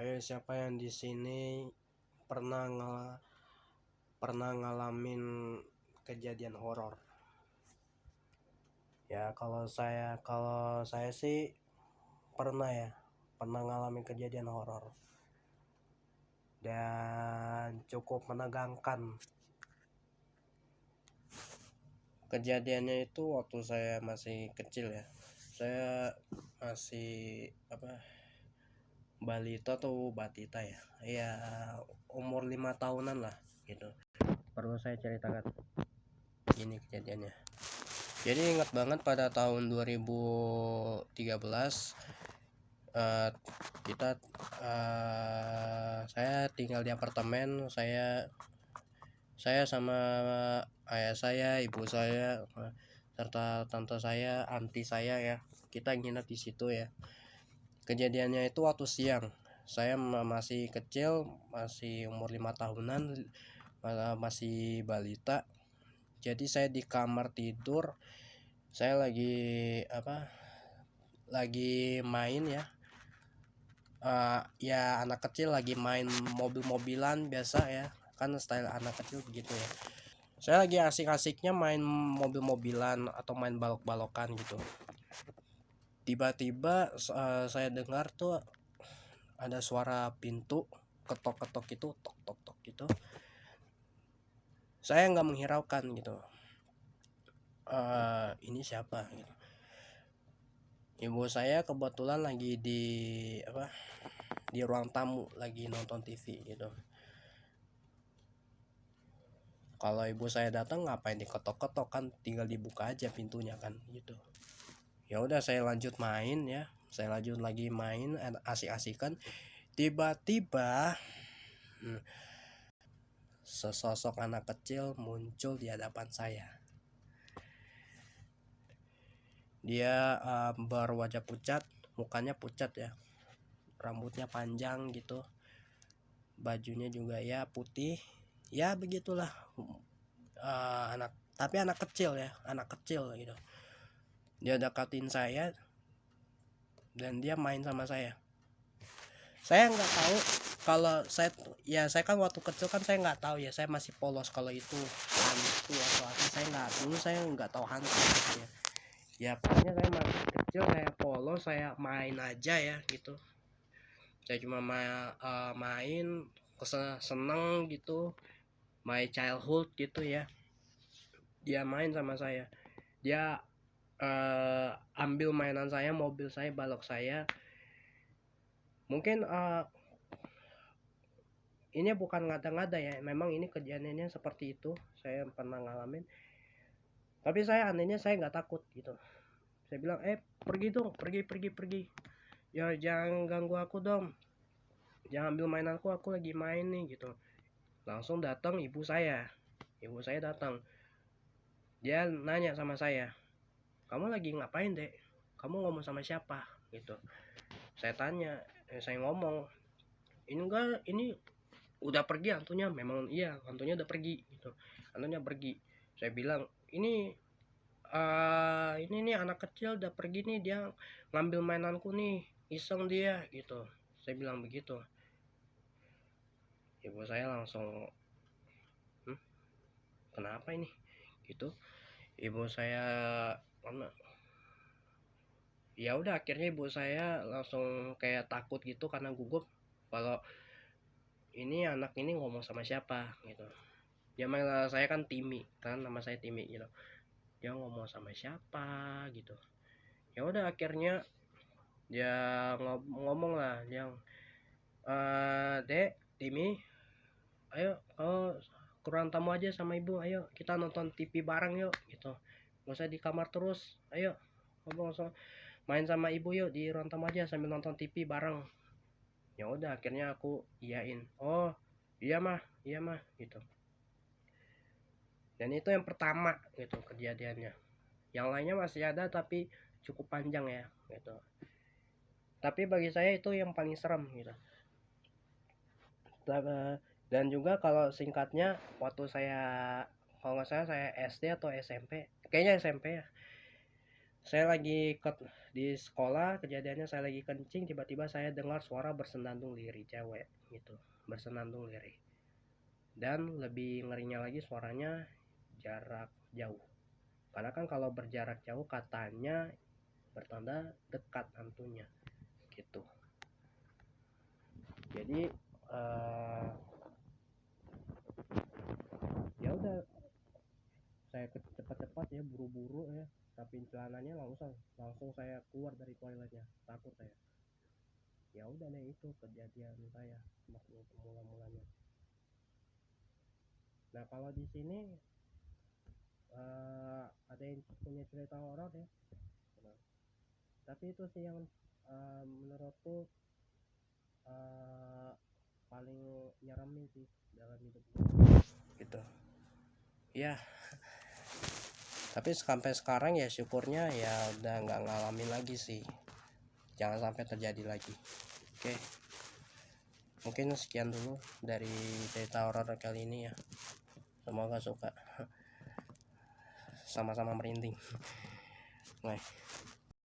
Ayo, siapa yang di sini pernah ngalamin kejadian horor? Ya, kalau saya sih pernah ngalamin kejadian horor dan cukup menegangkan. Kejadiannya itu waktu saya masih kecil ya. Saya masih balita atau batita ya. Ya, umur 5 tahunan lah gitu. Perlu saya ceritakan ini kejadiannya. Jadi ingat banget pada tahun 2013 saya tinggal di apartemen. Saya sama ayah saya, ibu saya, serta tante saya, anti saya ya. Kita nginep di situ ya. Kejadiannya itu waktu siang. Saya masih kecil, masih umur 5 tahunan, masih balita. Jadi saya di kamar tidur, saya lagi main ya. Ya anak kecil lagi main mobil-mobilan biasa ya, kan style anak kecil begitu ya. Saya lagi asik-asiknya main mobil-mobilan atau main balok-balokan gitu. Tiba-tiba saya dengar tuh ada suara pintu ketok-ketok gitu, tok-tok-tok gitu. Saya nggak menghiraukan gitu. Ini siapa gitu. Ibu saya kebetulan lagi di ruang tamu lagi nonton TV gitu. Kalau ibu saya datang ngapain diketok-ketok, kan tinggal dibuka aja pintunya kan gitu. Ya udah, saya lanjut main ya. Saya lanjut lagi main asik-asikan. Tiba-tiba sesosok anak kecil muncul di hadapan saya. Dia berwajah pucat, mukanya pucat ya. Rambutnya panjang gitu. Bajunya juga ya putih. Ya begitulah. Anak kecil ya, anak kecil gitu. Dia dekatin saya dan dia main sama saya. Saya nggak tahu kalau saya kan waktu kecil kan saya nggak tahu ya, saya masih polos kalau itu hantu atau apa. Saya nggak tahu hantu ya. Ya pokoknya saya masih kecil, saya polos, saya main aja ya gitu. Saya cuma main seneng gitu, my childhood gitu ya. Dia main sama saya, dia ambil mainan saya, mobil saya, balok saya. Mungkin ini bukan ngada-ngada ya, memang ini kejadiannya seperti itu, saya pernah ngalamin. Tapi saya anehnya saya nggak takut gitu. Saya bilang pergi dong, pergi, ya jangan ganggu aku dong, jangan ambil mainanku, aku lagi main nih gitu. Langsung datang ibu saya datang. Dia nanya sama saya, kamu lagi ngapain dek, kamu ngomong sama siapa gitu. Saya tanya, saya ngomong, ini udah pergi hantunya. Memang iya, hantunya udah pergi gitu, hantunya pergi. Saya bilang, ini nih anak kecil udah pergi nih, dia ngambil mainanku nih, iseng dia gitu. Saya bilang begitu. Ibu saya langsung kenapa ini gitu. Ibu saya ya udah, akhirnya ibu saya langsung kayak takut gitu karena gugup kalau ini anak ini ngomong sama siapa gitu. Ya malah saya kan Timi kan, nama saya Timi gitu, dia ngomong sama siapa gitu. Ya udah, akhirnya dia ngomong lah, dia dek, Timi, ayo ke ruang tamu aja sama ibu, ayo kita nonton TV bareng yuk gitu, nggak usah di kamar terus, ayo ngomong main sama ibu yuk di ruang tamu aja sambil nonton TV bareng. Ya udah, akhirnya aku iyain, oh iya mah gitu. Dan itu yang pertama gitu kejadiannya. Yang lainnya masih ada tapi cukup panjang ya gitu. Tapi bagi saya itu yang paling serem gitu. Dan juga kalau singkatnya, waktu saya, kalau nggak salah saya SD atau SMP, kayaknya SMP ya. Saya lagi di sekolah, kejadiannya saya lagi kencing, tiba-tiba saya dengar suara bersenandung lirih cewek gitu, bersenandung lirih. Dan lebih ngerinya lagi suaranya jarak jauh. Karena kan kalau berjarak jauh katanya bertanda dekat hantunya gitu. Jadi ya udah, saya cepat-cepat ya, buru-buru ya, tapi celananya langsung saya keluar dari toiletnya, takut saya. Ya udah deh, itu kejadian saya waktu mula-mulanya. Nah kalau di sini ada yang punya cerita horor ya. Nah, tapi itu sih yang menurutku paling nyeremin sih dalam hidup gitu ya. Tapi sampai sekarang ya syukurnya ya udah nggak ngalamin lagi sih, jangan sampai terjadi lagi. Oke, mungkin sekian dulu dari cerita horor kali ini ya, semoga suka. Sama-sama merinding. Nah.